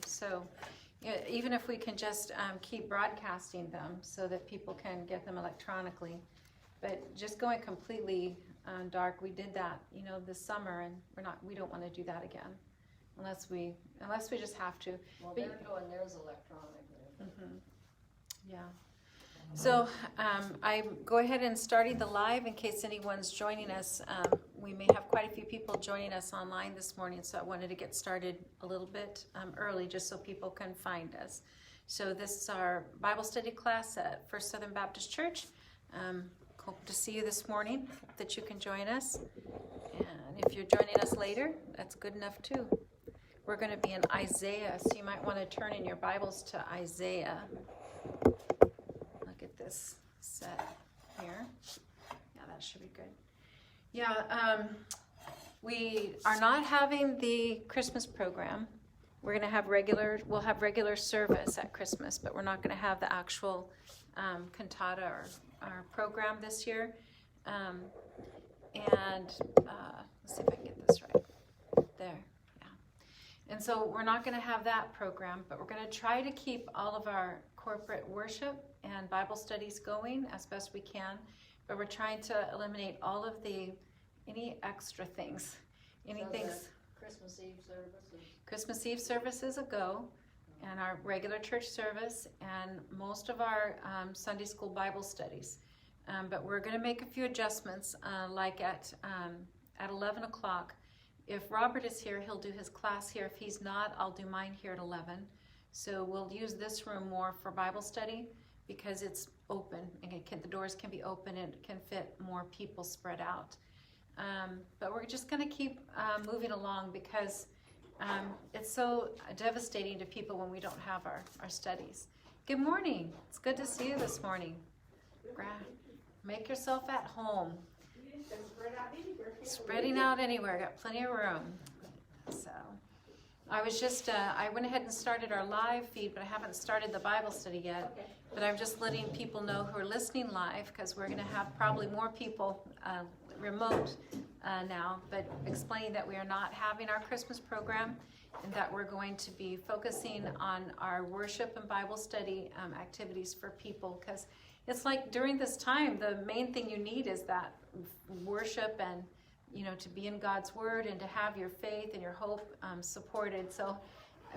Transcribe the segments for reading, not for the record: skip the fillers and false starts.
So even if we can just keep broadcasting them so that people can get them electronically, but just going completely dark, we did that, this summer, and we don't want to do that again, unless we just have to. Well, they're doing theirs electronically. Yeah. So I go ahead and starting the live in case anyone's joining us. We may have quite a few people joining us online this morning, so I wanted to get started a little bit early just so people can find us. So this is our Bible study class at First Southern Baptist Church. Hope to see you this morning, hope that you can join us. And if you're joining us later, that's good enough too. We're going to be in Isaiah, so you might want to turn in your Bibles to Isaiah. Look at this set here. Yeah, that should be good. Yeah, we are not having the Christmas program. We'll have regular service at Christmas, but we're not going to have the actual cantata or program this year. Let's see if I can get this right. There, yeah. And so we're not going to have that program, but we're going to try to keep all of our corporate worship and Bible studies going as best we can. But we're trying to eliminate all of any extra things. Christmas Eve services. Christmas Eve service is a go, and our regular church service, and most of our Sunday school Bible studies. But we're going to make a few adjustments, like at 11 o'clock. If Robert is here, he'll do his class here. If he's not, I'll do mine here at 11. So we'll use this room more for Bible study because it's open, and the doors can be open and it can fit more people spread out. But we're just going to keep moving along because it's so devastating to people when we don't have our studies. Good morning. It's good to see you this morning. Make yourself at home. Spreading out anywhere. Got plenty of room. So I was just, I went ahead and started our live feed, but I haven't started the Bible study yet. Okay. But I'm just letting people know who are listening live because we're going to have probably more people remote now, but explaining that we are not having our Christmas program and that we're going to be focusing on our worship and Bible study activities for people, because it's like during this time the main thing you need is that worship and to be in God's Word and to have your faith and your hope supported. So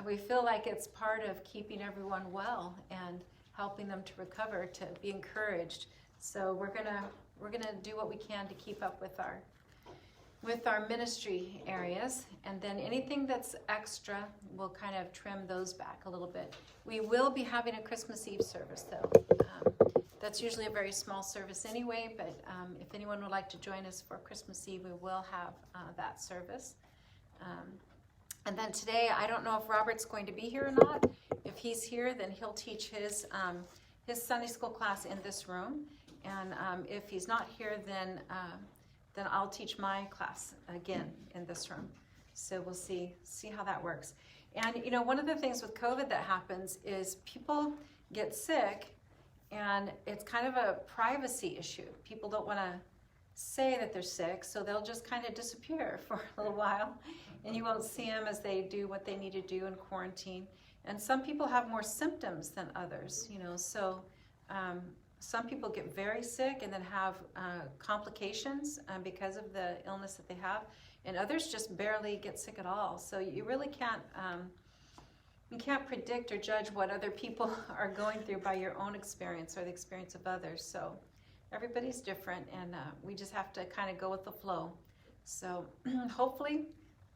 we feel like it's part of keeping everyone well and helping them to recover, to be encouraged. So we're gonna do what we can to keep up with our ministry areas, and then anything that's extra, we'll kind of trim those back a little bit. We will be having a Christmas Eve service, though. That's usually a very small service anyway, but if anyone would like to join us for Christmas Eve, we will have that service. And then today, I don't know if Robert's going to be here or not. If he's here, then he'll teach his Sunday school class in this room. And if he's not here, then I'll teach my class again in this room. So we'll see how that works. And one of the things with COVID that happens is people get sick, and it's kind of a privacy issue. People don't want to say that they're sick, so they'll just kind of disappear for a little while, and you won't see them as they do what they need to do in quarantine. And some people have more symptoms than others, so some people get very sick and then have complications because of the illness that they have, and others just barely get sick at all. So you really can't predict or judge what other people are going through by your own experience or the experience of others. So everybody's different, and we just have to kind of go with the flow. So hopefully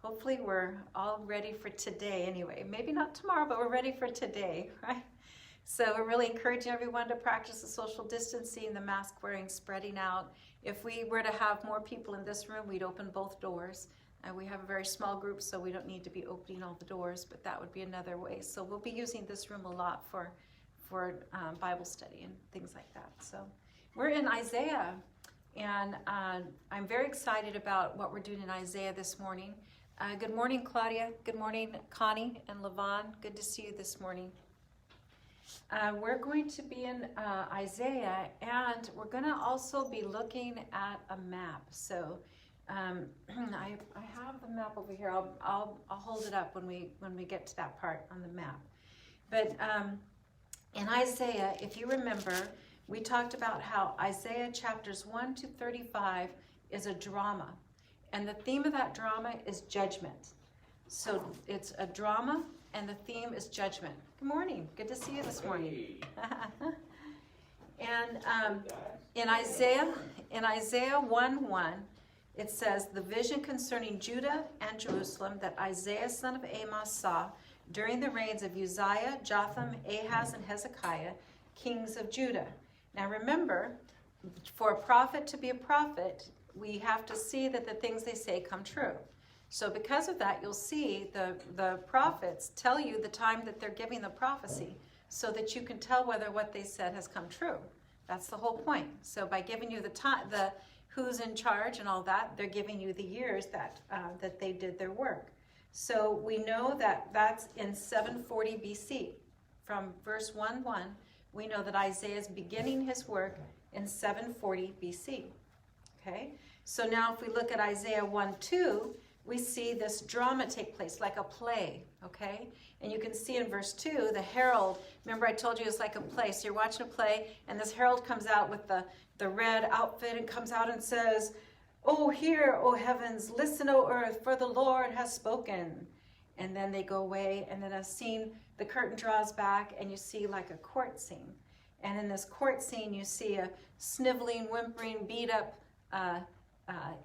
we're all ready for today anyway. Maybe not tomorrow, but we're ready for today, right? So we're really encouraging everyone to practice the social distancing, the mask wearing, spreading out. If we were to have more people in this room, we'd open both doors. We have a very small group, so we don't need to be opening all the doors, but that would be another way. So we'll be using this room a lot for Bible study and things like that. So we're in Isaiah, and I'm very excited about what we're doing in Isaiah this morning. Good morning, Claudia. Good morning, Connie and Levon. Good to see you this morning. We're going to be in Isaiah, and we're going to also be looking at a map. So I have the map over here. I'll hold it up when we get to that part on the map. But in Isaiah, if you remember, we talked about how Isaiah chapters 1 to 35 is a drama. And the theme of that drama is judgment. So it's a drama, and the theme is judgment. Good morning. Good to see you this morning. And in Isaiah 1:1, it says, the vision concerning Judah and Jerusalem that Isaiah son of Amos saw during the reigns of Uzziah, Jotham, Ahaz, and Hezekiah, kings of Judah. Now remember, for a prophet to be a prophet, we have to see that the things they say come true. So because of that, you'll see the prophets tell you the time that they're giving the prophecy so that you can tell whether what they said has come true. That's the whole point. So by giving you the time, the who's in charge and all that, they're giving you the years that they did their work. So we know that that's in 740 BC. From verse 1:1, we know that Isaiah is beginning his work in 740 BC. Okay? So now if we look at Isaiah 1:2, we see this drama take place, like a play, okay? And you can see in verse 2, the herald, remember I told you it's like a play. So you're watching a play, and this herald comes out with the red outfit and comes out and says, "Oh, hear, O heavens, listen, O earth, for the Lord has spoken." And then they go away, and then a scene, the curtain draws back, and you see like a court scene. And in this court scene, you see a sniveling, whimpering, beat-up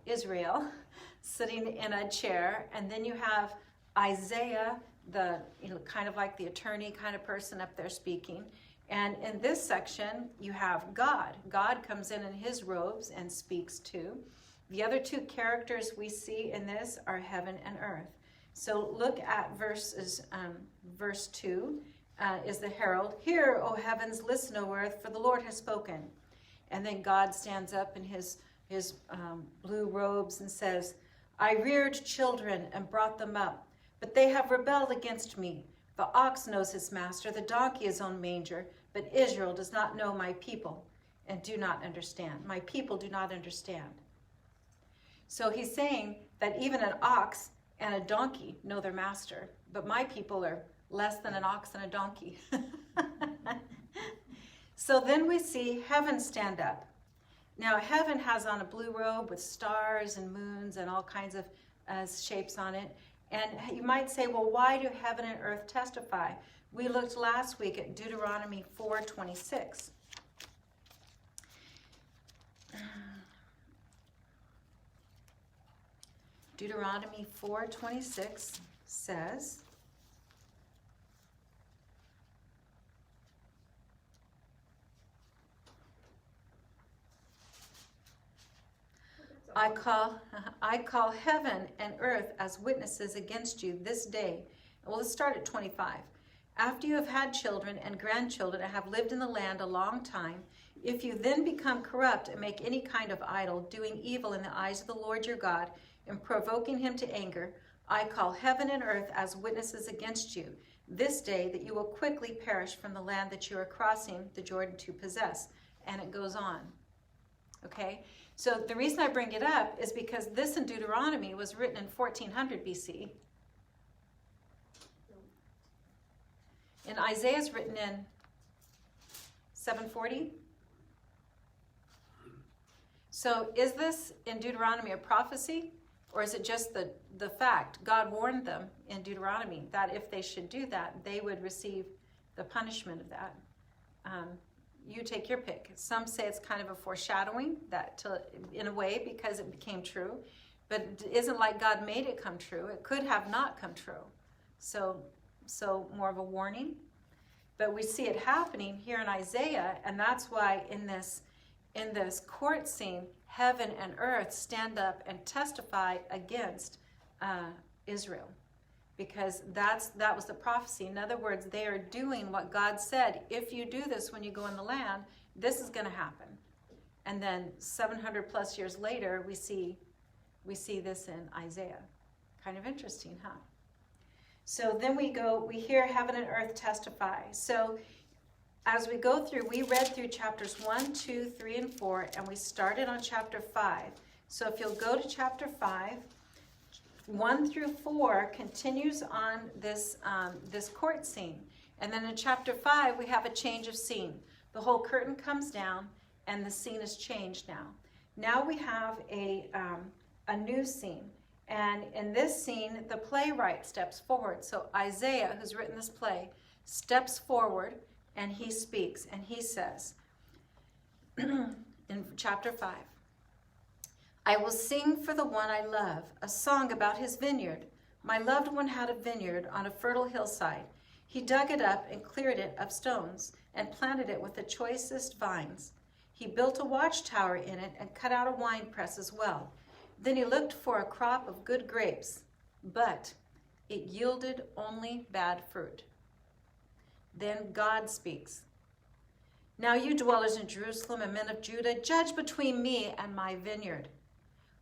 Israel sitting in a chair, and then you have Isaiah, kind of like the attorney kind of person up there speaking. And in this section, you have God. God comes in his robes and speaks too. The other two characters we see in this are heaven and earth. So look at verse 2 is the herald. "Hear, O heavens, listen, O earth, for the Lord has spoken." And then God stands up in his blue robes and says, "I reared children and brought them up, but they have rebelled against me. The ox knows his master, the donkey his own manger, but Israel does not know my people and do not understand. My people do not understand." So he's saying that even an ox and a donkey know their master, but my people are less than an ox and a donkey. So then we see heaven stand up. Now, heaven has on a blue robe with stars and moons and all kinds of shapes on it. And you might say, well, why do heaven and earth testify? We looked last week at Deuteronomy 4:26. Deuteronomy 4:26 says, I call heaven and earth as witnesses against you this day. Well, let's start at 25. After you have had children and grandchildren and have lived in the land a long time, if you then become corrupt and make any kind of idol, doing evil in the eyes of the Lord your God and provoking him to anger, I call heaven and earth as witnesses against you this day, that you will quickly perish from the land that you are crossing the Jordan to possess. And it goes on. Okay? So the reason I bring it up is because this in Deuteronomy was written in 1400 BC. And Isaiah's written in 740. So is this in Deuteronomy a prophecy? Or is it just the fact? God warned them in Deuteronomy that if they should do that, they would receive the punishment of that. You take your pick. Some say it's kind of a foreshadowing, in a way, because it became true. But it isn't like God made it come true. It could have not come true. So more of a warning. But we see it happening here in Isaiah, and that's why in this court scene, heaven and earth stand up and testify against Israel, because that was the prophecy. In other words, they are doing what God said. If you do this when you go in the land, this is going to happen. And then 700 plus years later, we see this in Isaiah. Kind of interesting, huh? So then we hear heaven and earth testify. So as we go through, we read through chapters 1, 2, 3, and 4, and we started on chapter 5. So if you'll go to chapter 5, 1 through 4 continues on this, this court scene. And then in chapter 5, we have a change of scene. The whole curtain comes down, and the scene is changed now. Now we have a new scene. And in this scene, the playwright steps forward. So Isaiah, who's written this play, steps forward, and he speaks, and he says, in chapter 5, I will sing for the one I love, a song about his vineyard. My loved one had a vineyard on a fertile hillside. He dug it up and cleared it of stones and planted it with the choicest vines. He built a watchtower in it and cut out a winepress as well. Then he looked for a crop of good grapes, but it yielded only bad fruit. Then God speaks. Now you dwellers in Jerusalem and men of Judah, judge between me and my vineyard.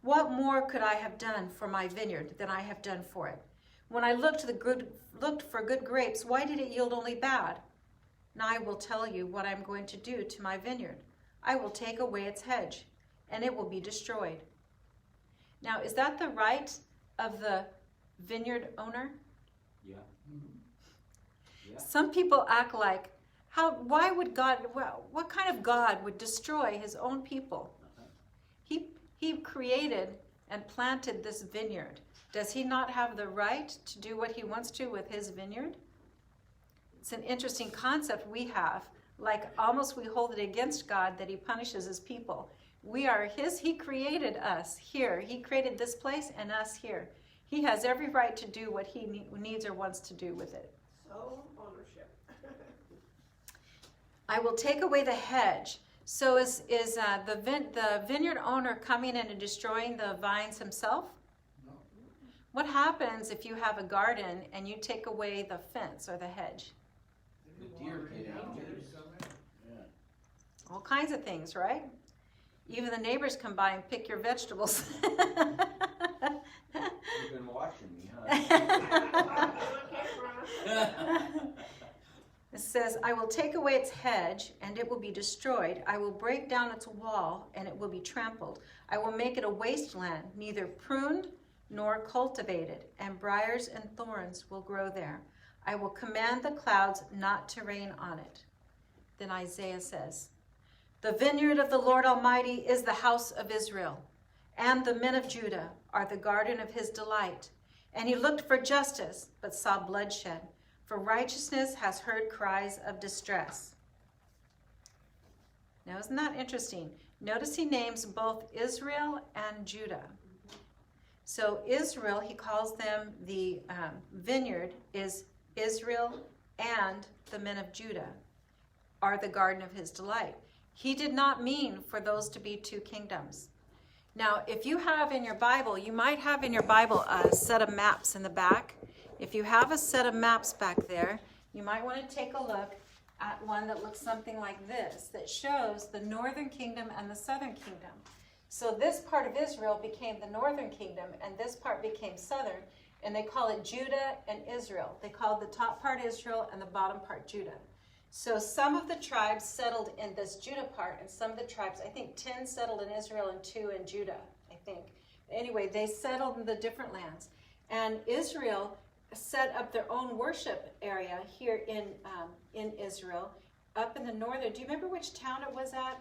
What more could I have done for my vineyard than I have done for it? When I looked for good grapes, why did it yield only bad? Now I will tell you what I'm going to do to my vineyard. I will take away its hedge, and it will be destroyed. Now, is that the right of the vineyard owner? Yeah. Yeah. Some people act like, why would God, what kind of God would destroy his own people? He created and planted this vineyard. Does he not have the right to do what he wants to with his vineyard? It's an interesting concept we have. Like almost we hold it against God that he punishes his people. We are his, he created us here. He created this place and us here. He has every right to do what he needs or wants to do with it. So ownership. I will take away the hedge. So is the vineyard owner coming in and destroying the vines himself? No. What happens if you have a garden and you take away the fence or the hedge? The deer get out. Yeah. All kinds of things, right? Even the neighbors come by and pick your vegetables. You've been watching me, huh? It says, I will take away its hedge, and it will be destroyed. I will break down its wall, and it will be trampled. I will make it a wasteland, neither pruned nor cultivated, and briars and thorns will grow there. I will command the clouds not to rain on it. Then Isaiah says, the vineyard of the Lord Almighty is the house of Israel, and the men of Judah are the garden of his delight. And he looked for justice, but saw bloodshed. For righteousness has heard cries of distress. Now, isn't that interesting? Notice he names both Israel and Judah. So Israel, he calls them the vineyard, is Israel, and the men of Judah are the garden of his delight. He did not mean for those to be two kingdoms. Now, if you have in your Bible, you might have in your Bible a set of maps in the back. If you have a set of maps back there, you might want to take a look at one that looks something like this, that shows the northern kingdom and the southern kingdom. So this part of Israel became the northern kingdom, and this part became southern, and they call it Judah and Israel. They call the top part Israel and the bottom part Judah. So some of the tribes settled in this Judah part, and some of the tribes, I think 10 settled in Israel and 2 in Judah, I think. Anyway, they settled in the different lands. And Israel set up their own worship area here in Israel, up in the northern. Do you remember which town it was at,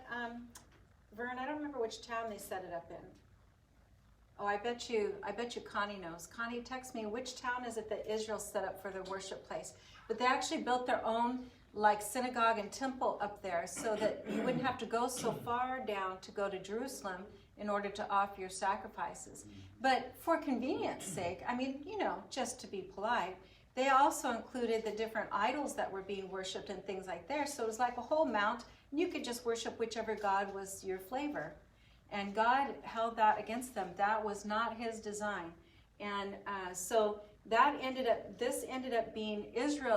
Vern? I don't remember which town they set it up in. Oh, I bet you Connie knows. Connie, text me, which town is it that Israel set up for their worship place? But they actually built their own like synagogue and temple up there so that you wouldn't have to go so far down to go to Jerusalem in order to offer your sacrifices. But for convenience sake, I mean, you know, just to be polite, they also included the different idols that were being worshipped and things like that. So it was like a whole mount, and you could just worship whichever God was your flavor. And God held that against them. That was not his design. And so that Israel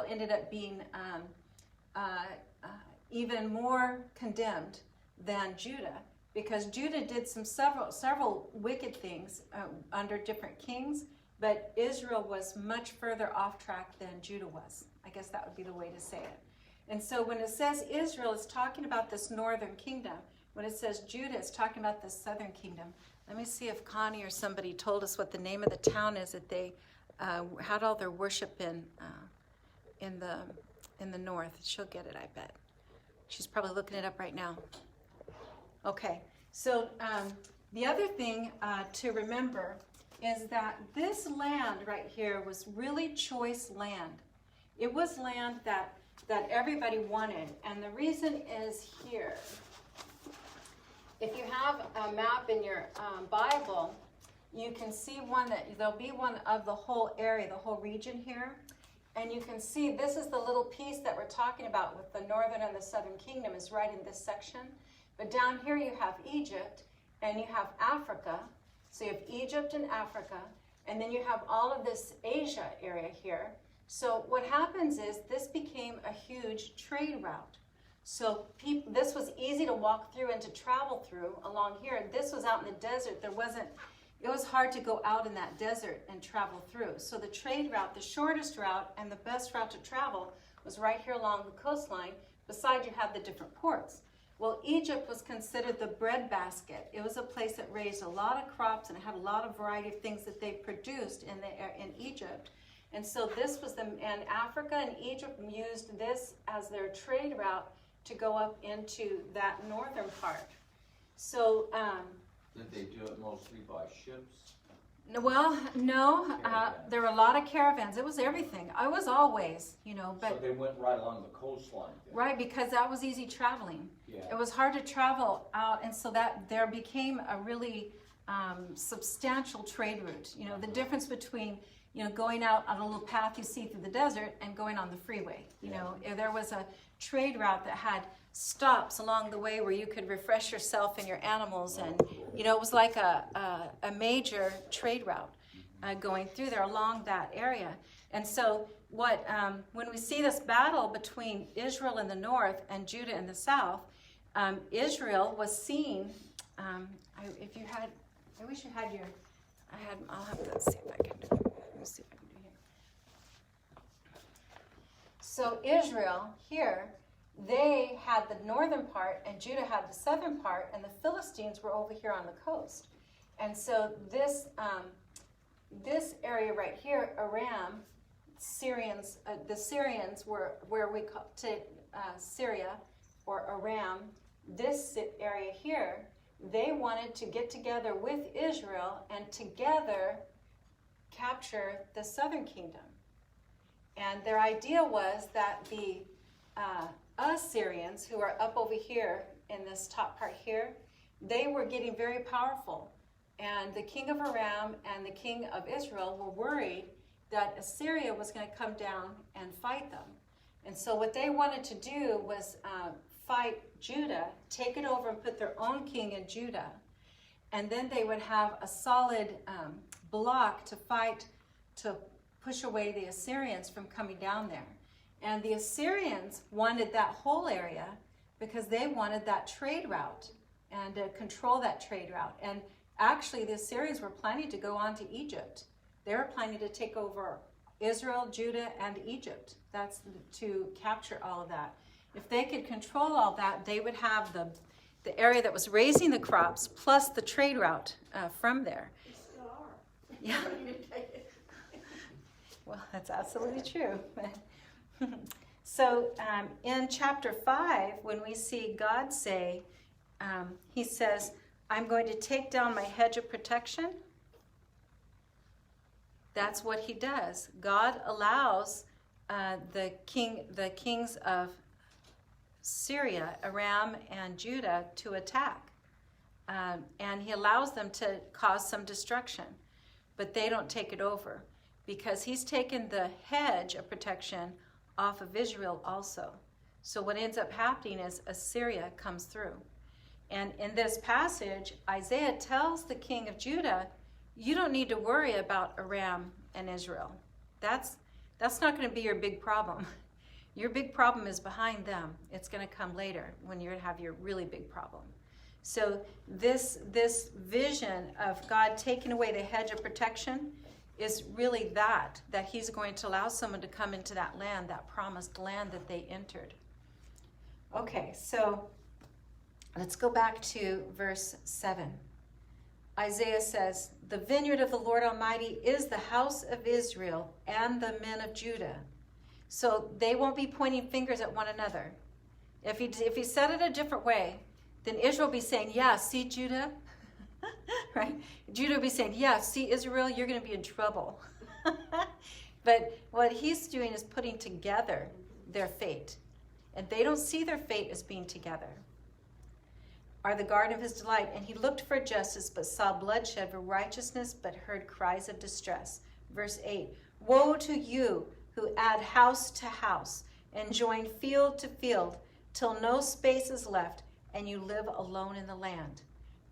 ended up being even more condemned than Judah, because Judah did several wicked things under different kings, but Israel was much further off track than Judah was. I guess that would be the way to say it. And so when it says Israel, it's talking about this northern kingdom. When it says Judah, it's talking about the southern kingdom. Let me see if Connie or somebody told us what the name of the town is that they had all their worship in the north. She'll get it, I bet. She's probably looking it up right now. Okay, so the other thing to remember is that this land right here was really choice land. It was land that everybody wanted, and the reason is here. If you have a map in your Bible, you can see there'll be one of the whole area, the whole region here. And you can see this is the little piece that we're talking about with the northern and the southern kingdom is right in this section. But down here you have Egypt and you have Africa. So you have Egypt and Africa, and then you have all of this Asia area here. So what happens is this became a huge trade route. So this was easy to walk through and to travel through along here. This was out in the desert. It was hard to go out in that desert and travel through. So the trade route, the shortest route and the best route to travel was right here along the coastline. Besides, you have the different ports. Well, Egypt was considered the breadbasket. It was a place that raised a lot of crops and it had a lot of variety of things that they produced in Egypt. And so and Africa and Egypt used this as their trade route to go up into that northern part. So, Did they do it mostly by ships? well, no, there were a lot of caravans. It was everything. I was always, but. So they went right along the coastline then? Right, because that was easy traveling. Yeah. It was hard to travel out, and so that there became a really substantial trade route. The difference between, going out on a little path you see through the desert and going on the freeway. There was a trade route that had stops along the way where you could refresh yourself and your animals, and it was like a major trade route going through there along that area. And so when we see this battle between Israel in the north and Judah in the south, Israel was seen. I wish you had I'll have to see if I can do it. Let me see if I can do it here. So Israel here, they had the northern part and Judah had the southern part, and the Philistines were over here on the coast. And so this area right here, Aram, Syrians, the Syrians were where we call Syria or Aram. This area here, they wanted to get together with Israel and together capture the southern kingdom. And their idea was that the Assyrians, who are up over here in this top part here, they were getting very powerful. And the king of Aram and the king of Israel were worried that Assyria was going to come down and fight them. And so what they wanted to do was fight Judah, take it over and put their own king in Judah. And then they would have a solid block to fight, to push away the Assyrians from coming down there. And the Assyrians wanted that whole area because they wanted that trade route and to control that trade route. And actually, the Assyrians were planning to go on to Egypt. They were planning to take over Israel, Judah, and Egypt. That's to capture all of that. If they could control all that, they would have the area that was raising the crops plus the trade route from there. They still are. Yeah. Well, that's absolutely true. So in chapter 5, when we see God say, he says, I'm going to take down my hedge of protection. That's what he does. God allows the kings of Syria, Aram, and Judah to attack. And he allows them to cause some destruction. But they don't take it over because he's taken the hedge of protection off of Israel also. So what ends up happening is Assyria comes through. And in this passage, Isaiah tells the king of Judah, you don't need to worry about Aram and Israel. That's not going to be your big problem. Your big problem is behind them. It's going to come later when you have your really big problem. So this vision of God taking away the hedge of protection is really that he's going to allow someone to come into that land, that promised land that they entered. Okay, so let's go back to verse 7. Isaiah says, the vineyard of the Lord Almighty is the house of Israel and the men of Judah. So they won't be pointing fingers at one another. If he said it a different way, then Israel will be saying, yeah, see Judah? Right? Judah will be saying, yeah, see Israel, you're going to be in trouble. But what he's doing is putting together their fate. And they don't see their fate as being together. Are the garden of his delight. And he looked for justice, but saw bloodshed, for righteousness, but heard cries of distress. Verse 8, woe to you who add house to house and join field to field, till no space is left, and you live alone in the land.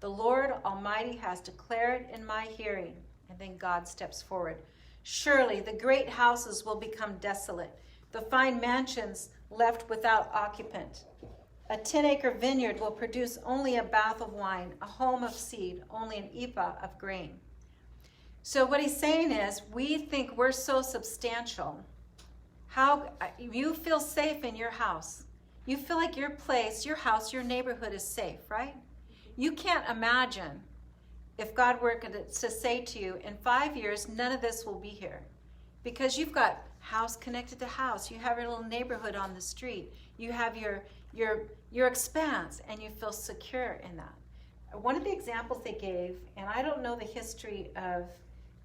The Lord Almighty has declared in my hearing. And then God steps forward. Surely the great houses will become desolate, the fine mansions left without occupant. A 10-acre vineyard will produce only a bath of wine, a home of seed, only an ephah of grain. So what he's saying is, we think we're so substantial. How you feel safe in your house. You feel like your place, your house, your neighborhood is safe, right? You can't imagine if God were to say to you, in 5 years, none of this will be here. Because you've got house connected to house. You have your little neighborhood on the street. You have your expanse, and you feel secure in that. One of the examples they gave, and I don't know the history of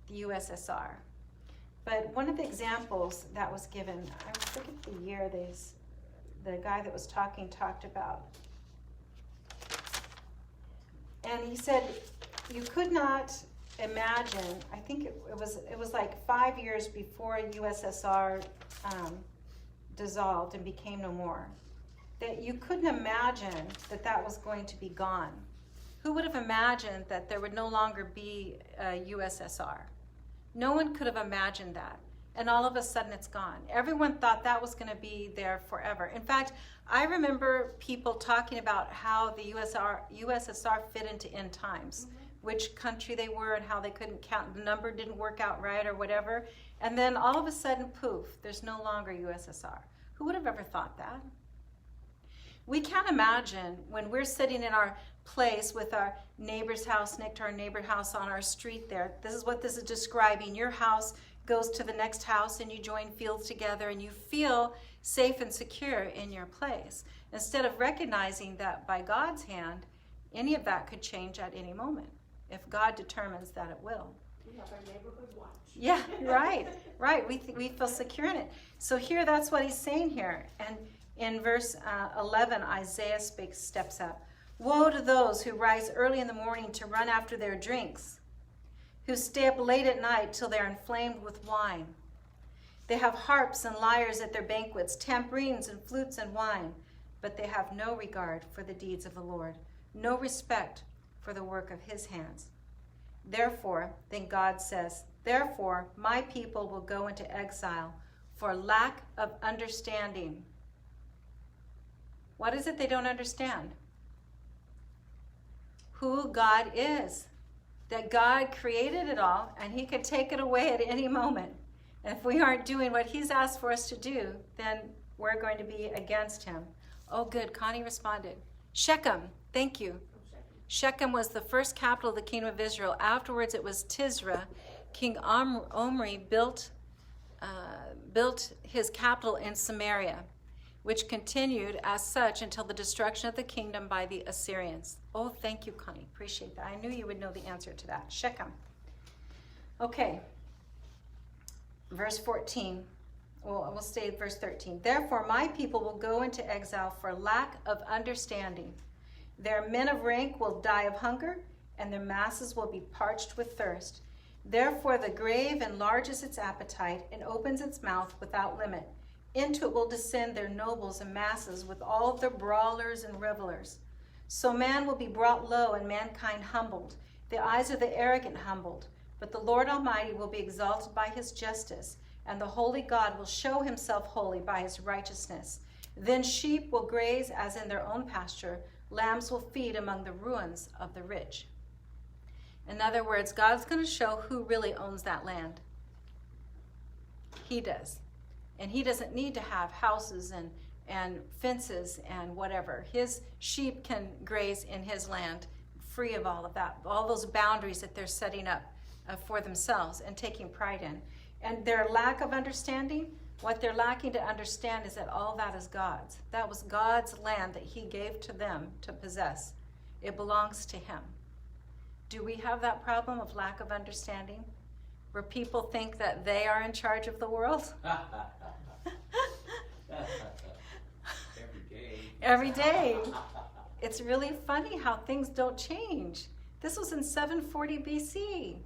the USSR, but one of the examples that was given, I forget the year the guy that was talking talked about. And he said, you could not imagine, I think it was like 5 years before USSR dissolved and became no more, that you couldn't imagine that was going to be gone. Who would have imagined that there would no longer be a USSR? No one could have imagined that. And all of a sudden it's gone. Everyone thought that was going to be there forever. In fact, I remember people talking about how the USSR fit into end times, which country they were and how they couldn't count, the number didn't work out right or whatever. And then all of a sudden, poof, there's no longer USSR. Who would have ever thought that? We can't imagine when we're sitting in our place with our neighbor's house next to our neighbor's house on our street there. This is what this is describing. Your house goes to the next house and you join fields together and you feel safe and secure in your place. Instead of recognizing that by God's hand, any of that could change at any moment if God determines that it will. We have our neighborhood watch. Yeah, right. We feel secure in it. So here, that's what he's saying here. And in verse 11, Isaiah steps up. Woe to those who rise early in the morning to run after their drinks, who stay up late at night till they're inflamed with wine. They have harps and lyres at their banquets, tambourines and flutes and wine, but they have no regard for the deeds of the Lord, no respect for the work of his hands. Therefore, then God says, therefore my people will go into exile for lack of understanding. What is it they don't understand? Who God is. That God created it all and he could take it away at any moment. And if we aren't doing what he's asked for us to do, then we're going to be against him. Oh, good. Connie responded. Shechem. Thank you. Shechem was the first capital of the kingdom of Israel. Afterwards, it was Tisra. King Omri built his capital in Samaria, which continued as such until the destruction of the kingdom by the Assyrians. Oh, thank you, Connie. Appreciate that. I knew you would know the answer to that. Shechem. Okay. Verse 14. Well, we'll stay at verse 13. Therefore, my people will go into exile for lack of understanding. Their men of rank will die of hunger, and their masses will be parched with thirst. Therefore, the grave enlarges its appetite and opens its mouth without limit. Into it will descend their nobles and masses with all their brawlers and revelers. So man will be brought low and mankind humbled. The eyes of the arrogant humbled. But the Lord Almighty will be exalted by his justice, and the holy God will show himself holy by his righteousness. Then sheep will graze as in their own pasture. Lambs will feed among the ruins of the rich. In other words, God's going to show who really owns that land. He does. And he doesn't need to have houses and fences and whatever. His sheep can graze in his land free of all of that, all those boundaries that they're setting up for themselves and taking pride in. And their lack of understanding, what they're lacking to understand is that all that is God's. That was God's land that he gave to them to possess. It belongs to him. Do we have that problem of lack of understanding, where people think that they are in charge of the world? Every day. Every day. It's really funny how things don't change. This was in 740 BC.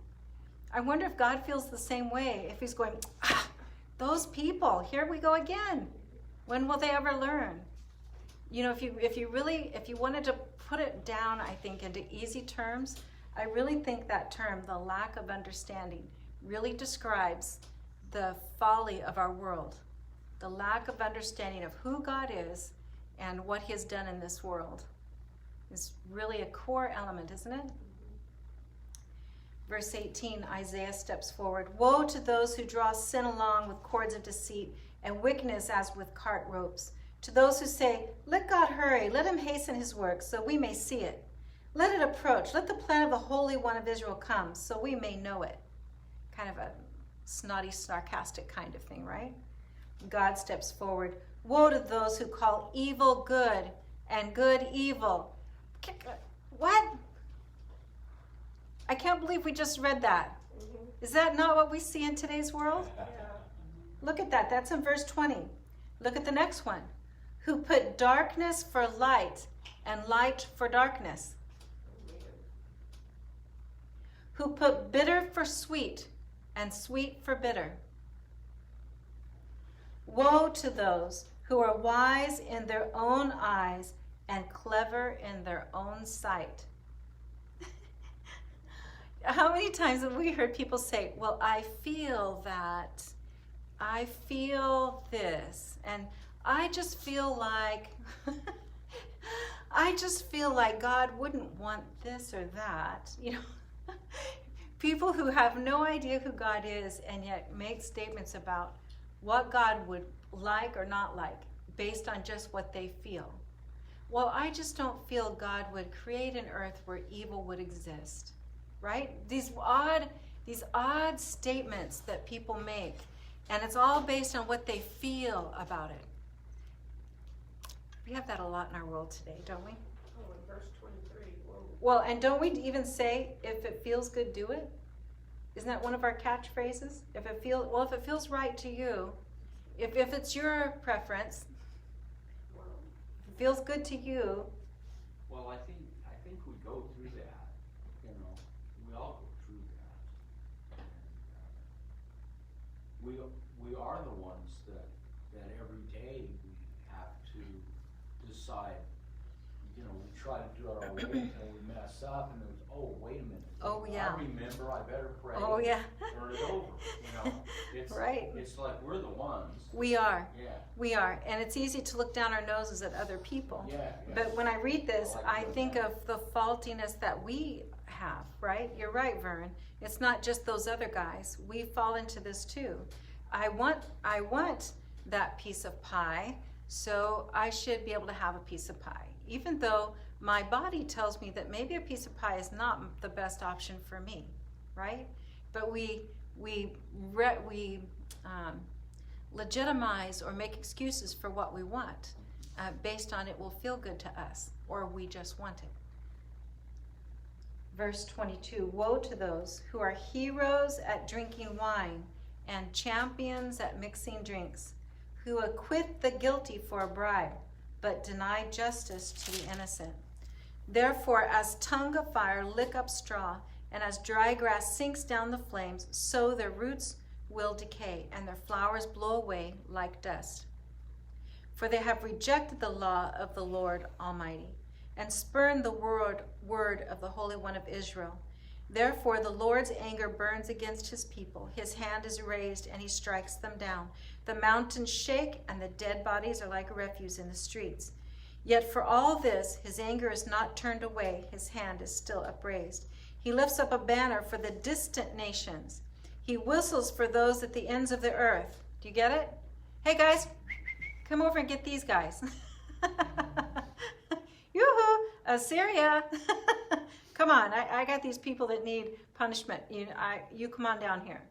I wonder if God feels the same way, if he's going, those people, here we go again. When will they ever learn? You know, if you wanted to put it down, I think, into easy terms, I really think that term, the lack of understanding, really describes the folly of our world. The lack of understanding of who God is and what he has done in this world is really a core element, isn't it? Verse 18, Isaiah steps forward. Woe to those who draw sin along with cords of deceit and wickedness as with cart ropes. To those who say, let God hurry, let him hasten his work so we may see it. Let it approach, let the plan of the Holy One of Israel come so we may know it. Kind of a snotty, sarcastic kind of thing, right? God steps forward. Woe to those who call evil good and good evil. What? I can't believe we just read that. Is that not what we see in today's world? Yeah. Look at that. That's in verse 20. Look at the next one. Who put darkness for light and light for darkness. Who put bitter for sweet and sweet for bitter. Woe to those who are wise in their own eyes and clever in their own sight. How many times have we heard people say, well, I feel that, I feel this, and I just feel like, God wouldn't want this or that. You know, people who have no idea who God is and yet make statements about what God would like or not like based on just what they feel. Well, I just don't feel God would create an earth where evil would exist. Right? These odd statements that people make, and it's all based on what they feel about it. We have that a lot in our world today, don't we? Oh, in verse 23. Whoa. Well, and don't we even say, if it feels good, do it? Isn't that one of our catchphrases? If it feels right to you, if it's your preference, Wow. if it feels good to you. Well, I think we go through that. You know, we all go through that. And, we are the ones that every day we have to decide. You know, we try to do it our way until we mess up, and there's, oh, wait a minute. Oh, yeah. I remember, I better pray. Oh, yeah. Turn it over. You know, it's Right. It's like we're the ones. We are. Yeah. We are. And it's easy to look down our noses at other people. Yeah. But when I read this, I like I doing think that. of the faultiness that we have, right? You're right, Vern. It's not just those other guys. We fall into this too. I want that piece of pie, so I should be able to have a piece of pie, even though my body tells me that maybe a piece of pie is not the best option for me, right? But we legitimize or make excuses for what we want based on it will feel good to us, or we just want it. Verse 22, woe to those who are heroes at drinking wine and champions at mixing drinks, who acquit the guilty for a bribe, but deny justice to the innocent. Therefore, as tongue of fire lick up straw, and as dry grass sinks down the flames, so their roots will decay, and their flowers blow away like dust. For they have rejected the law of the Lord Almighty, and spurned the word of the Holy One of Israel. Therefore the Lord's anger burns against his people. His hand is raised, and he strikes them down. The mountains shake, and the dead bodies are like refuse in the streets. Yet for all this, his anger is not turned away. His hand is still upraised. He lifts up a banner for the distant nations. He whistles for those at the ends of the earth. Do you get it? Hey guys, come over and get these guys. Yoo-hoo, Assyria. Come on, I got these people that need punishment. You come on down here.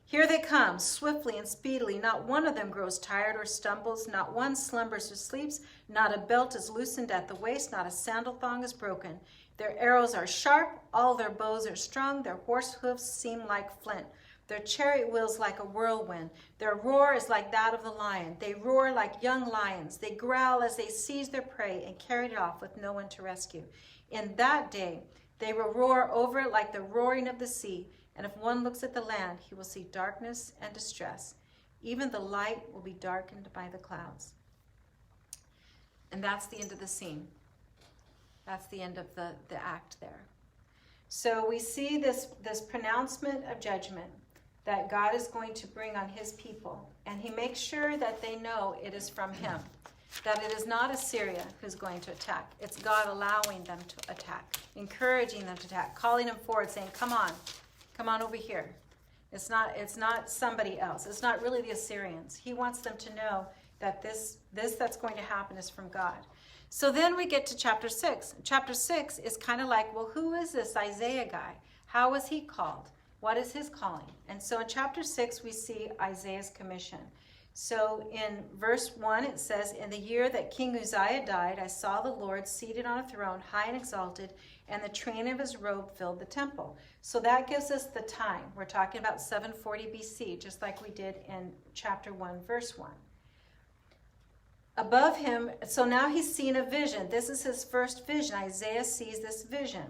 Here they come, swiftly and speedily. Not one of them grows tired or stumbles. Not one slumbers or sleeps. Not a belt is loosened at the waist. Not a sandal thong is broken. Their arrows are sharp. All their bows are strung. Their horse hoofs seem like flint. Their chariot wheels like a whirlwind. Their roar is like that of the lion. They roar like young lions. They growl as they seize their prey and carry it off with no one to rescue. In that day, they will roar over it like the roaring of the sea. And if one looks at the land, he will see darkness and distress. Even the light will be darkened by the clouds. And that's the end of the scene. That's the end of the act there. So we see this pronouncement of judgment that God is going to bring on his people. And he makes sure that they know it is from him. That it is not Assyria who's going to attack. It's God allowing them to attack, encouraging them to attack, calling them forward, saying, come on over here. It's not somebody else. It's not really the Assyrians. He wants them to know that this that's going to happen is from God. So then we get to chapter 6. Chapter 6 is kind of like, well, who is this Isaiah guy? How was he called? What is his calling? And so in chapter 6, we see Isaiah's commission. So in verse 1, it says, in the year that King Uzziah died, I saw the Lord seated on a throne, high and exalted, and the train of his robe filled the temple. So that gives us the time. We're talking about 740 BC, just like we did in chapter 1, verse 1. Above him, so now he's seen a vision. This is his first vision. Isaiah sees this vision.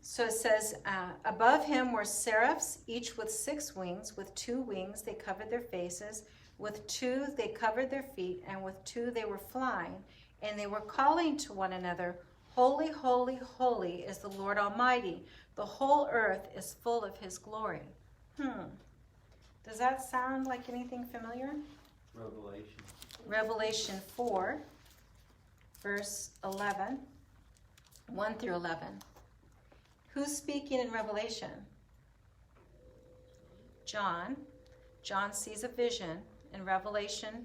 So it says, above him were seraphs, each with 6 wings. With 2 wings they covered their faces. With 2 they covered their feet. And with 2 they were flying. And they were calling to one another, holy, holy, holy is the Lord Almighty. The whole earth is full of his glory. Does that sound like anything familiar? Revelation 4, verse 11, 1 through 11. Who's speaking in Revelation? John. John sees a vision in Revelation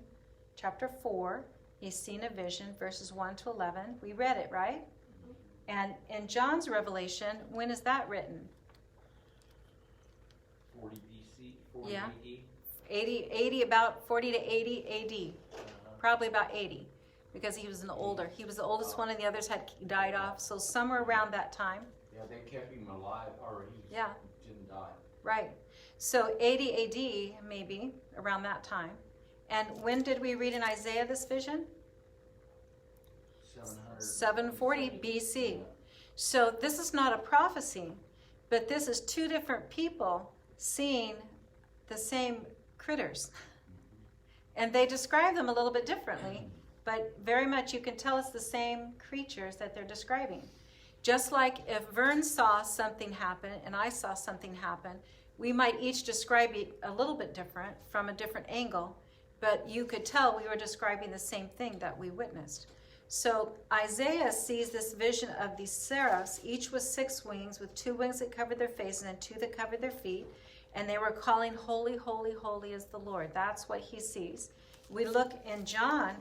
chapter 4. He's seen a vision, verses 1 to 11. We read it, right? And in John's Revelation, when is that written? 40 BC, 40 Yeah. AD. 80, about 40 to 80 AD. Probably about 80, because he was the oldest one, and the others had died off. So somewhere around that time. Yeah, they kept him alive, or he didn't die. Right. So 80 AD, maybe, around that time. And when did we read in Isaiah this vision? 740 BC. So this is not a prophecy, but this is 2 different people seeing the same critters. And they describe them a little bit differently, but very much you can tell it's the same creatures that they're describing. Just like if Vern saw something happen and I saw something happen, we might each describe it a little bit different from a different angle, but you could tell we were describing the same thing that we witnessed. So Isaiah sees this vision of these seraphs, each with 6 wings, with 2 wings that covered their faces and 2 that covered their feet. And they were calling, holy, holy, holy is the Lord. That's what he sees. We look in John,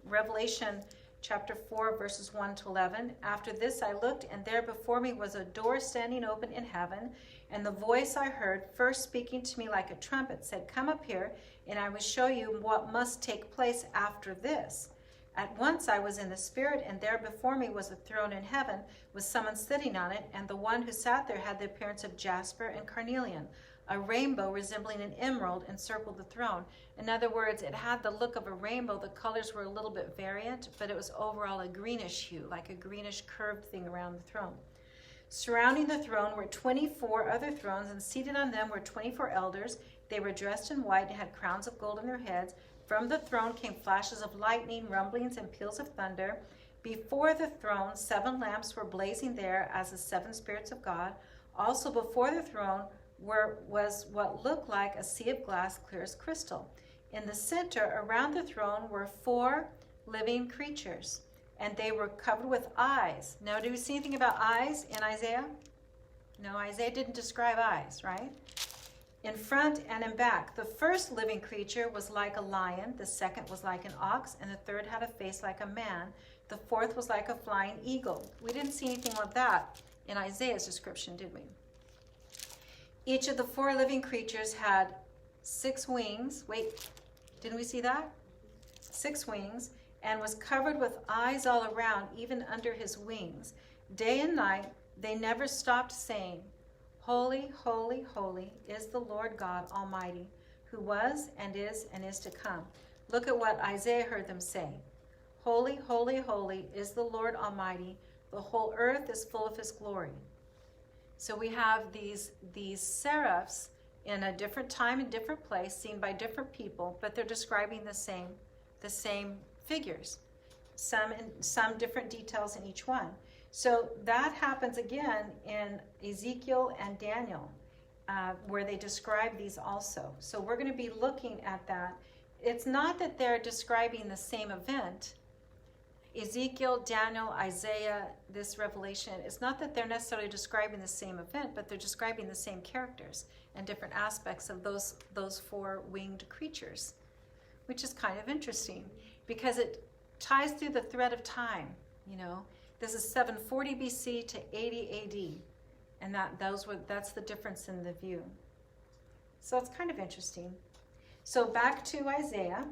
Revelation chapter 4, verses 1 to 11. After this I looked, and there before me was a door standing open in heaven. And the voice I heard, first speaking to me like a trumpet, said, come up here, and I will show you what must take place after this. At once I was in the Spirit, and there before me was a throne in heaven, with someone sitting on it, and the one who sat there had the appearance of jasper and carnelian. A rainbow resembling an emerald encircled the throne. In other words, it had the look of a rainbow. The colors were a little bit variant, but it was overall a greenish hue, like a greenish curved thing around the throne. Surrounding the throne were 24 other thrones, and seated on them were 24 elders. They were dressed in white and had crowns of gold on their heads. From the throne came flashes of lightning, rumblings, and peals of thunder. Before the throne, 7 lamps were blazing there as the 7 spirits of God. Also before the throne was what looked like a sea of glass, clear as crystal. In the center, around the throne, were 4 living creatures, and they were covered with eyes. Now, do we see anything about eyes in Isaiah? No, Isaiah didn't describe eyes, right? in front and in back. The first living creature was like a lion, the second was like an ox, and the third had a face like a man. The fourth was like a flying eagle. We didn't see anything like that in Isaiah's description, did we? Each of the 4 living creatures had 6 wings. Wait, didn't we see that? 6 wings, and was covered with eyes all around, even under his wings. Day and night, they never stopped saying, Holy, holy, holy is the Lord God Almighty, who was and is to come. Look at what Isaiah heard them say. Holy, holy, holy is the Lord Almighty. The whole earth is full of his glory. So we have these seraphs in a different time and different place, seen by different people, but they're describing the same figures. Some different details in each one. So that happens again in Ezekiel and Daniel, where they describe these also. So we're going to be looking at that. It's not that they're describing the same event. Ezekiel, Daniel, Isaiah, this Revelation, it's not that they're necessarily describing the same event, but they're describing the same characters and different aspects of those 4 winged creatures, which is kind of interesting because it ties through the thread of time, you know. This is 740 BC to 80 AD, and that's the difference in the view. So it's kind of interesting. So back to Isaiah,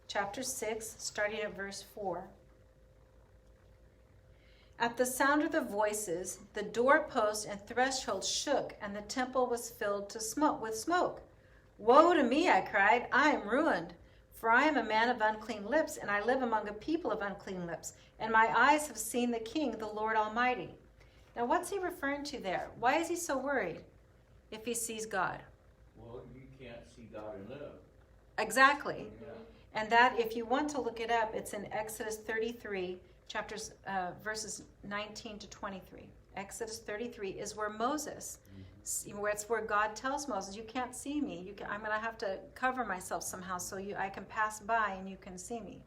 chapter 6, starting at verse 4. At the sound of the voices, the doorpost and threshold shook, and the temple was filled with smoke. Woe to me, I cried, I am ruined. For I am a man of unclean lips, and I live among a people of unclean lips, and my eyes have seen the King, the Lord Almighty. Now what's he referring to there? Why is he so worried if he sees God? Well, you can't see God and live. Exactly. Yeah. And that, if you want to look it up, it's in Exodus 33, verses 19 to 23. Exodus 33 is where Moses, it's where God tells Moses, you can't see me. I'm going to have to cover myself somehow so I can pass by and you can see me.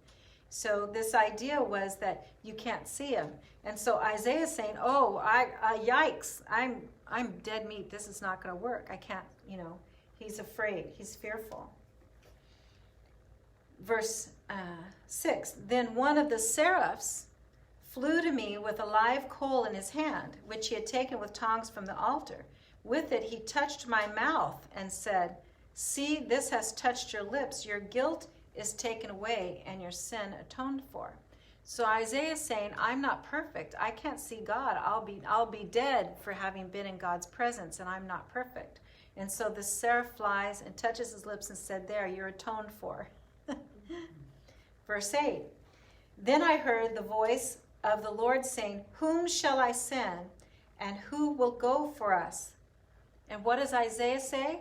So this idea was that you can't see him. And so Isaiah is saying, yikes, I'm dead meat. This is not going to work. I can't, he's afraid. He's fearful. Verse 6, then one of the seraphs flew to me with a live coal in his hand, which he had taken with tongs from the altar. With it he touched my mouth and said, see, this has touched your lips. Your guilt is taken away and your sin atoned for. So Isaiah is saying, I'm not perfect. I can't see God. I'll be dead for having been in God's presence, and I'm not perfect. And so the seraph flies and touches his lips and said, there, you're atoned for. Verse 8, then I heard the voice of the Lord saying, whom shall I send, and who will go for us? And what does Isaiah say?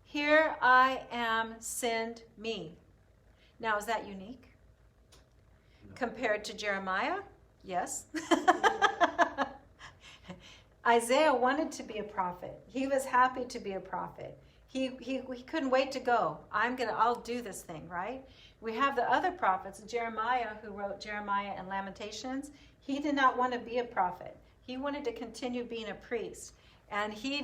Here I am, send me. Now, is that unique? No. Compared to Jeremiah? Yes. Isaiah wanted to be a prophet. He was happy to be a prophet. He couldn't wait to go. I'll do this thing, right? We have the other prophets, Jeremiah, who wrote Jeremiah and Lamentations. He did not want to be a prophet. He wanted to continue being a priest. And he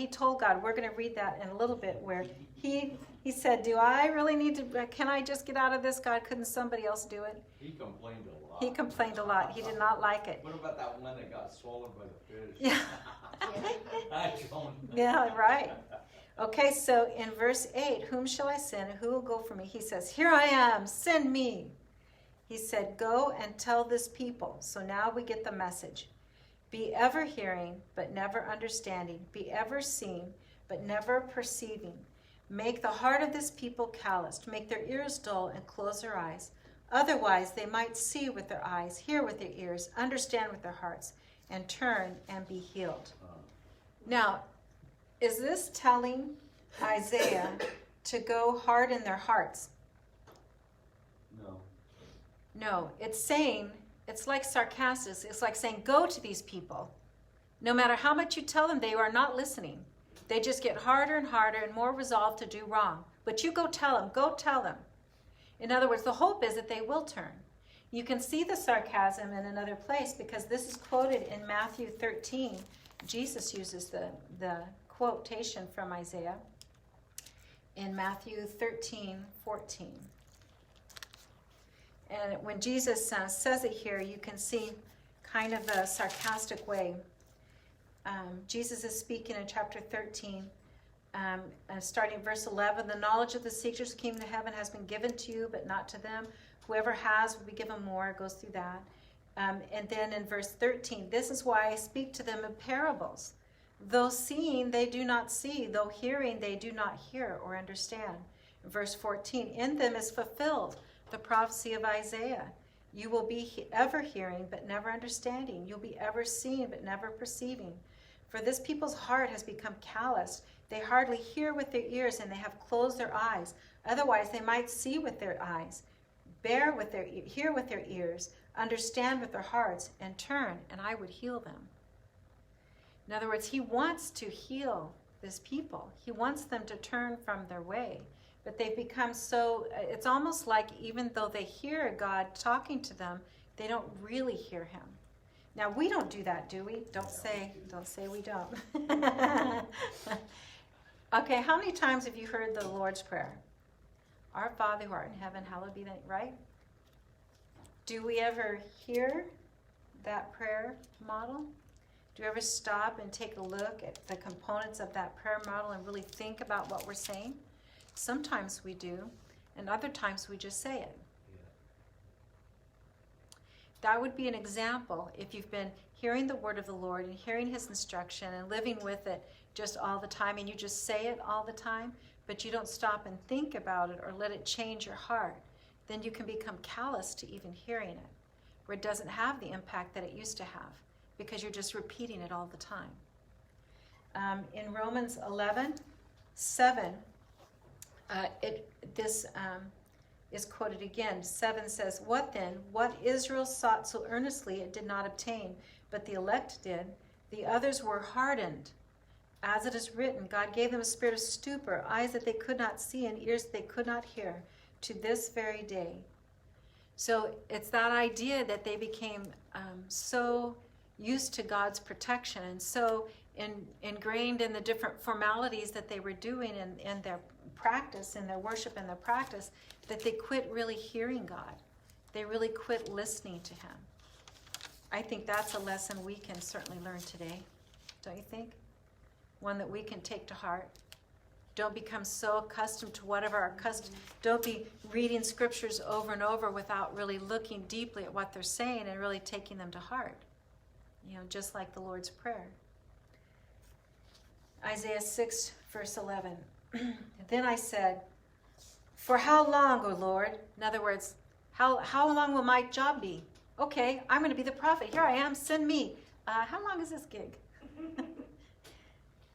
told God, we're going to read that in a little bit, where he said, do I really need to, can I just get out of this, God? Couldn't somebody else do it? He complained a lot. He complained a lot. He did not like it. What about that one that got swallowed by the fish? Yeah. I don't. Yeah, right. Okay, so in verse 8, whom shall I send and who will go for me? He says, here I am, send me. He said, go and tell this people. So now we get the message. Be ever hearing, but never understanding. Be ever seeing, but never perceiving. Make the heart of this people calloused. Make their ears dull and close their eyes. Otherwise, they might see with their eyes, hear with their ears, understand with their hearts, and turn and be healed. Now, is this telling Isaiah to go hard in their hearts? No. No, it's saying, it's like sarcastic. It's like saying, go to these people. No matter how much you tell them, they are not listening. They just get harder and harder and more resolved to do wrong. But you go tell them. In other words, the hope is that they will turn. You can see the sarcasm in another place because this is quoted in Matthew 13. Jesus uses the quotation from Isaiah in Matthew 13:14. And when Jesus says it here, you can see kind of a sarcastic way. Jesus is speaking in chapter 13, starting verse 11. The knowledge of the secrets of the kingdom of heaven has been given to you, but not to them. Whoever has will be given more. It goes through that. And then in verse 13, this is why I speak to them in parables. Though seeing, they do not see. Though hearing, they do not hear or understand. Verse 14, in them is fulfilled the prophecy of Isaiah. You will be ever hearing, but never understanding. You'll be ever seeing, but never perceiving. For this people's heart has become calloused. They hardly hear with their ears, and they have closed their eyes. Otherwise, they might see with their eyes, hear with their ears, understand with their hearts, and turn, and I would heal them. In other words, he wants to heal this people. He wants them to turn from their way. But they've become so, it's almost like even though they hear God talking to them, they don't really hear him. Now, we don't do that, do we? Don't say we don't. Okay, how many times have you heard the Lord's Prayer? Our Father who art in heaven, hallowed be thy name, right? Do we ever hear that prayer model? Do you ever stop and take a look at the components of that prayer model and really think about what we're saying? Sometimes we do, and other times we just say it. That would be an example if you've been hearing the word of the Lord and hearing his instruction and living with it just all the time, and you just say it all the time, but you don't stop and think about it or let it change your heart. Then you can become callous to even hearing it, where it doesn't have the impact that it used to have, because you're just repeating it all the time. In Romans 11:7, this is quoted again. 7 says, "What then? What Israel sought so earnestly it did not obtain, but the elect did. The others were hardened. As it is written, God gave them a spirit of stupor, eyes that they could not see and ears that they could not hear, to this very day." So it's that idea that they became so used to God's protection and so ingrained in the different formalities that they were doing in their practice, in their worship and their practice, that they quit really hearing God. They really quit listening to him. I think that's a lesson we can certainly learn today. Don't you think? One that we can take to heart. Don't become so accustomed to whatever our custom. Don't be reading scriptures over and over without really looking deeply at what they're saying and really taking them to heart. You know, just like the Lord's Prayer. Isaiah 6, verse 11. Then I said, "For how long, O Lord?" In other words, how long will my job be? Okay, I'm going to be the prophet. Here I am, send me. How long is this gig?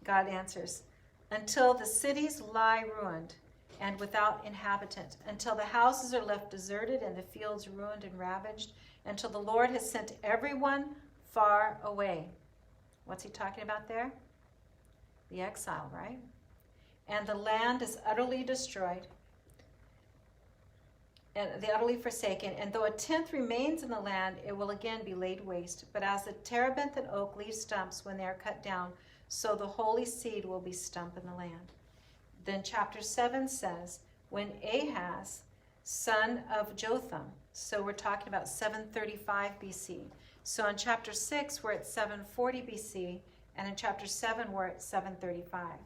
God answers, "Until the cities lie ruined and without inhabitant, until the houses are left deserted and the fields ruined and ravaged, until the Lord has sent everyone far away." What's he talking about there? The exile, right? "And the land is utterly destroyed, and the utterly forsaken. And though a tenth remains in the land, it will again be laid waste. But as the terebinth and oak leave stumps when they are cut down, so the holy seed will be stump in the land." Then chapter 7 says, "When Ahaz, son of Jotham," so we're talking about 735 BC. So in chapter 6, we're at 740 BC, and in chapter 7, we're at 735.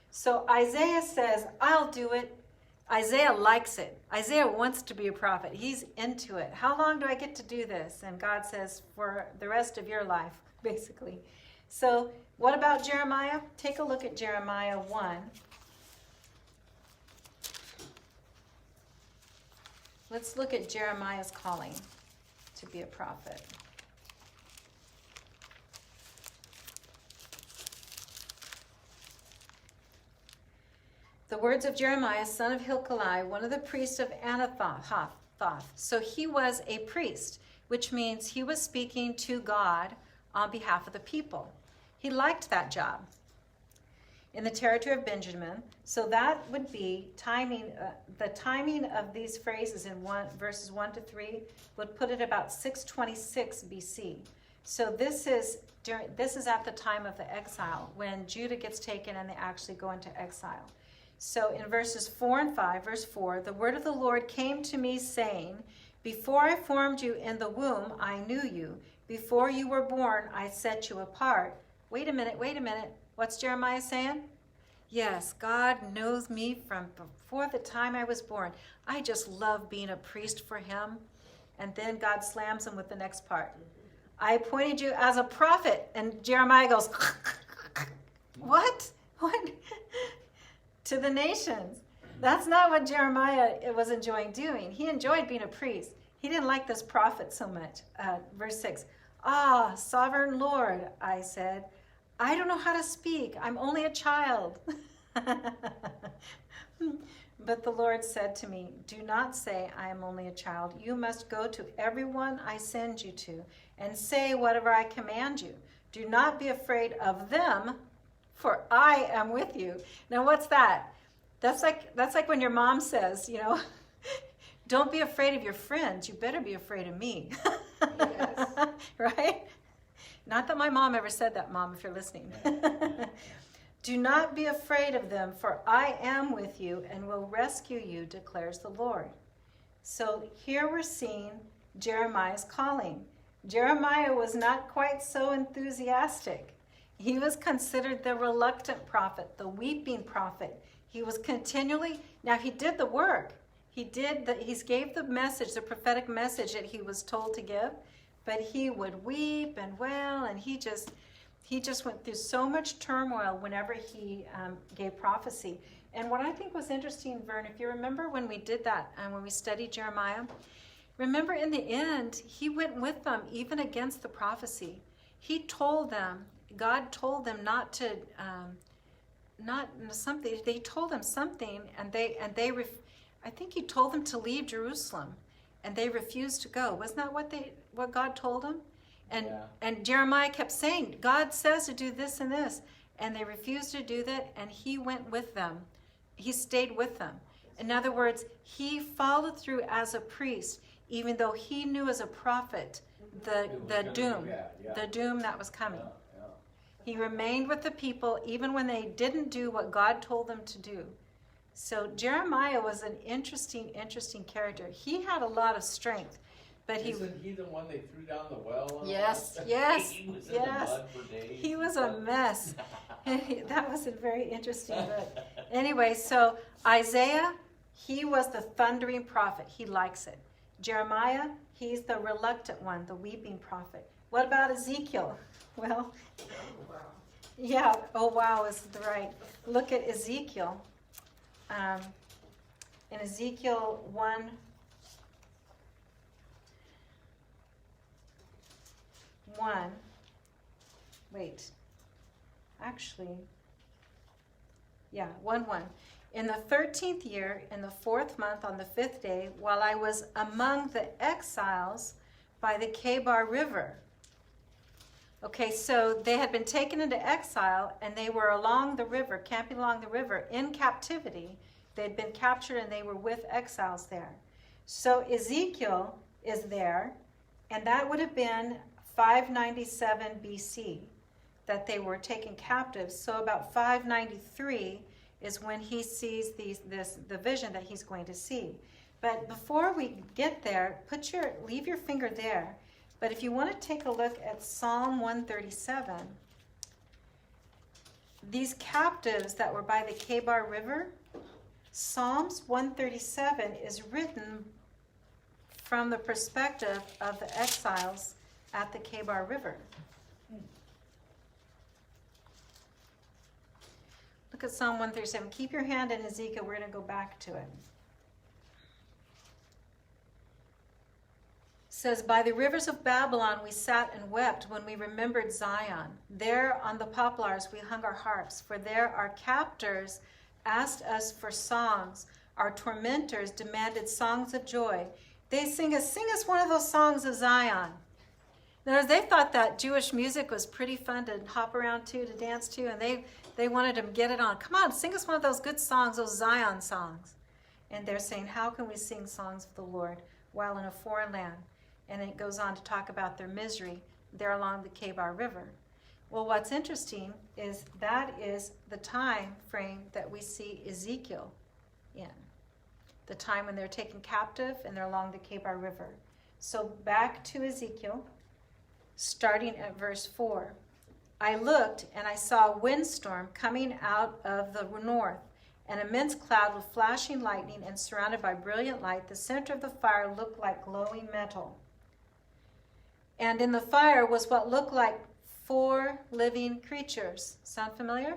So Isaiah says, "I'll do it." Isaiah likes it. Isaiah wants to be a prophet. He's into it. How long do I get to do this? And God says, for the rest of your life, basically. So what about Jeremiah? Take a look at Jeremiah 1. Let's look at Jeremiah's calling to be a prophet. The words of Jeremiah, son of Hilkiah, one of the priests of Anathoth. So he was a priest, which means he was speaking to God on behalf of the people. He liked that job. In the territory of Benjamin, so that would be timing. The timing of these phrases in verses 1 to 3 would put it about 626 BC. So this is at the time of the exile, when Judah gets taken and they actually go into exile. So in verses 4 and 5, verse 4, the word of the Lord came to me saying, before I formed you in the womb, I knew you. Before you were born, I set you apart. Wait a minute. What's Jeremiah saying? Yes, God knows me from before the time I was born. I just love being a priest for him. And then God slams him with the next part. I appointed you as a prophet. And Jeremiah goes, what? To the nations. That's not what Jeremiah was enjoying doing. He enjoyed being a priest. He didn't like this prophet so much. Verse 6, sovereign Lord, I said, I don't know how to speak. I'm only a child. But the Lord said to me, do not say I am only a child. You must go to everyone I send you to and say whatever I command you. Do not be afraid of them, for I am with you. Now what's that? That's like when your mom says, don't be afraid of your friends. You better be afraid of me. Yes. Right? Not that my mom ever said that, Mom, if you're listening. Do not be afraid of them, for I am with you and will rescue you, declares the Lord. So here we're seeing Jeremiah's calling. Jeremiah was not quite so enthusiastic. He was considered the reluctant prophet, the weeping prophet. He was continually, now he did the work. He gave the message, the prophetic message that he was told to give, but he would weep and wail, and he just went through so much turmoil whenever he gave prophecy. And what I think was interesting, Vern, if you remember when we did that and when we studied Jeremiah, remember in the end, he went with them even against the prophecy. He told them, God told them not to, they told them something, and I think he told them to leave Jerusalem, and they refused to go. Wasn't that what God told them? And Jeremiah kept saying, God says to do this and this, and they refused to do that, and he went with them. He stayed with them. In other words, he followed through as a priest, even though he knew as a prophet the doom that was coming. He remained with the people even when they didn't do what God told them to do. So Jeremiah was an interesting character. He had a lot of strength, but Isn't he the one they threw down the well? Yes. He was in the mud for days. He was a mess. That was a very interesting book. Anyway, so Isaiah, he was the thundering prophet. He likes it. Jeremiah, he's the reluctant one, the weeping prophet. What about Ezekiel? Well, yeah, oh wow is right. Look at Ezekiel. In Ezekiel 1, in the 13th year, in the 4th month, on the 5th day, while I was among the exiles by the Kebar River. Okay, so they had been taken into exile, and they were along the river, camping along the river in captivity. They'd been captured, and they were with exiles there. So Ezekiel is there, and that would have been 597 BC that they were taken captive. So about 593 is when he sees the vision that he's going to see. But before we get there, leave your finger there. But if you want to take a look at Psalm 137, these captives that were by the Kebar River, Psalms 137 is written from the perspective of the exiles at the Kebar River. Look at Psalm 137. Keep your hand in Ezekiel. We're going to go back to it. Says, by the rivers of Babylon we sat and wept when we remembered Zion. There on the poplars we hung our harps, for there our captors asked us for songs. Our tormentors demanded songs of joy. They sing us one of those songs of Zion. Now, they thought that Jewish music was pretty fun to hop around to dance to, and they wanted to get it on. Come on, sing us one of those good songs, those Zion songs. And they're saying, how can we sing songs of the Lord while in a foreign land? And it goes on to talk about their misery. there along the Kebar River. Well, what's interesting is that is the time frame that we see Ezekiel in. The time when they're taken captive and they're along the Kebar River. So back to Ezekiel, starting at verse 4. I looked and I saw a windstorm coming out of the north, an immense cloud with flashing lightning and surrounded by brilliant light. The center of the fire looked like glowing metal. And in the fire was what looked like 4 living creatures. Sound familiar?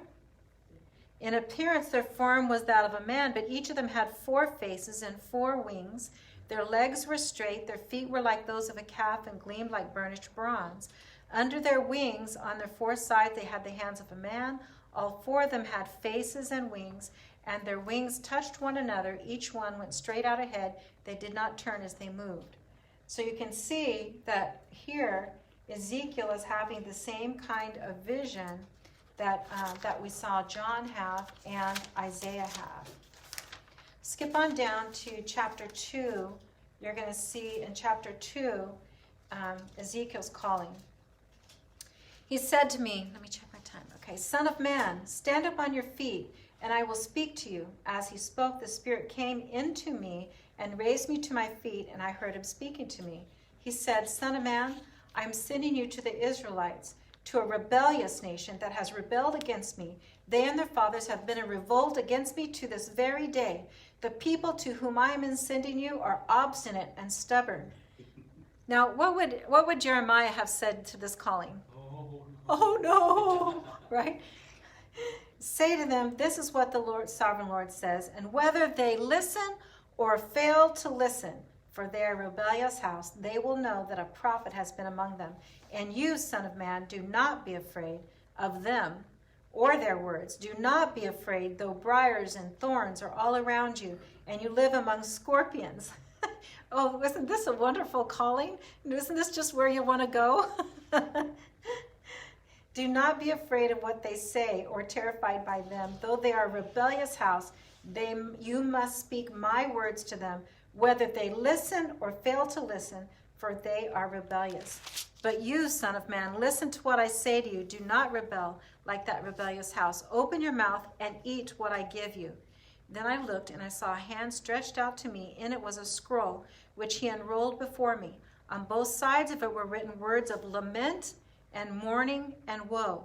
In appearance, their form was that of a man, but each of them had 4 faces and 4 wings. Their legs were straight, their feet were like those of a calf and gleamed like burnished bronze. Under their wings, on their 4 sides, they had the hands of a man. All 4 of them had faces and wings, and their wings touched one another. Each one went straight out ahead. They did not turn as they moved. So you can see that here, Ezekiel is having the same kind of vision that we saw John have and Isaiah have. Skip on down to chapter 2. You're going to see in chapter 2, Ezekiel's calling. He said to me, let me check my time. Okay, Son of man, stand up on your feet, and I will speak to you. As he spoke, the Spirit came into me and raised me to my feet, and I heard him speaking to me. He said, Son of man, I am sending you to the Israelites, to a rebellious nation that has rebelled against me. They and their fathers have been in revolt against me to this very day. The people to whom I am sending you are obstinate and stubborn. Now, what would Jeremiah have said to this calling? Oh no, right? Say to them, this is what the Lord, sovereign Lord says, and whether they listen or fail to listen, for their rebellious house, they will know that a prophet has been among them. And you, Son of man, do not be afraid of them or their words. Do not be afraid, though briars and thorns are all around you, and you live among scorpions. Oh, isn't this a wonderful calling? Isn't this just where you want to go? Do not be afraid of what they say or terrified by them. Though they are a rebellious house, you must speak my words to them, whether they listen or fail to listen, for they are rebellious. But you, Son of man, listen to what I say to you. Do not rebel like that rebellious house. Open your mouth and eat what I give you. Then I looked, and I saw a hand stretched out to me. In it was a scroll, which he unrolled before me. On both sides of it were written words of lament and mourning and woe.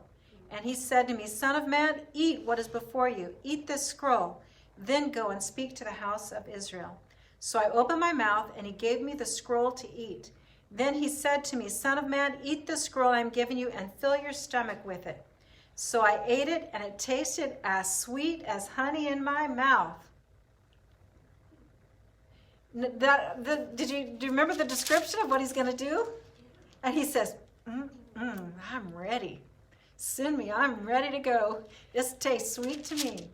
And he said to me, Son of man, eat what is before you. Eat this scroll. Then go and speak to the house of Israel. So I opened my mouth, and he gave me the scroll to eat. Then he said to me, Son of man, eat the scroll I am giving you and fill your stomach with it. So I ate it, and it tasted as sweet as honey in my mouth. Do you remember the description of what he's going to do? And he says, I'm ready. Send me. I'm ready to go. This tastes sweet to me.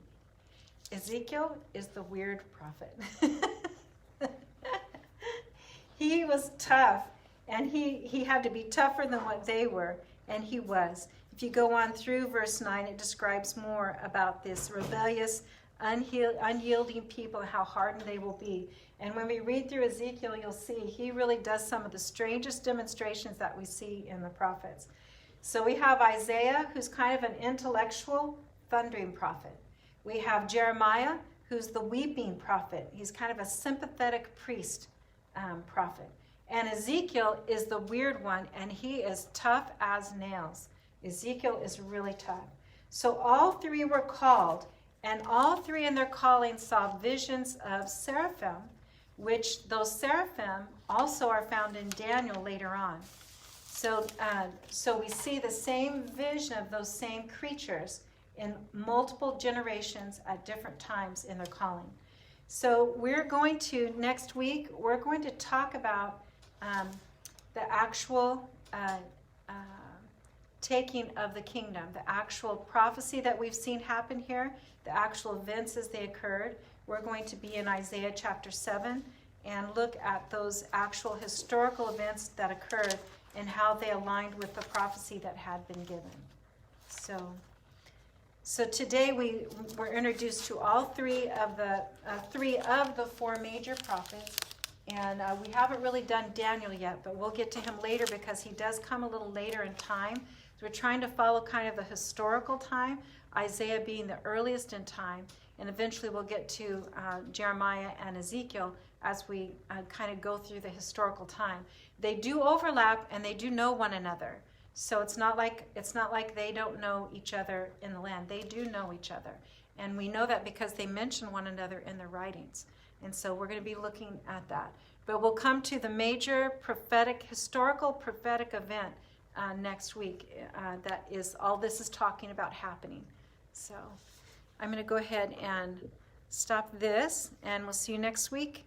Ezekiel is the weird prophet. He was tough, and he had to be tougher than what they were, and he was. If you go on through verse 9, it describes more about this rebellious, unyielding people, how hardened they will be. And when we read through Ezekiel, you'll see he really does some of the strangest demonstrations that we see in the prophets. So we have Isaiah, who's kind of an intellectual, thundering prophet. We have Jeremiah, who's the weeping prophet. He's kind of a sympathetic priest prophet. And Ezekiel is the weird one, and he is tough as nails. Ezekiel is really tough. So all 3 were called, and all 3 in their calling saw visions of seraphim, which those seraphim also are found in Daniel later on. So we see the same vision of those same creatures in multiple generations at different times in their calling. So we're going to, next week, we're going to talk about the actual taking of the kingdom, the actual prophecy that we've seen happen here, the actual events as they occurred. We're going to be in Isaiah chapter 7 and look at those actual historical events that occurred and how they aligned with the prophecy that had been given. So today we were introduced to all 3 of the 4 major prophets, And we haven't really done Daniel yet, but we'll get to him later because he does come a little later in time. So we're trying to follow kind of the historical time, Isaiah being the earliest in time, and eventually we'll get to Jeremiah and Ezekiel as we kind of go through the historical time. They do overlap and they do know one another. So it's not like they don't know each other in the land. They do know each other. And we know that because they mention one another in their writings. And so we're going to be looking at that. But we'll come to the major historical prophetic event next week. That is, all this is talking about happening. So I'm going to go ahead and stop this, and we'll see you next week.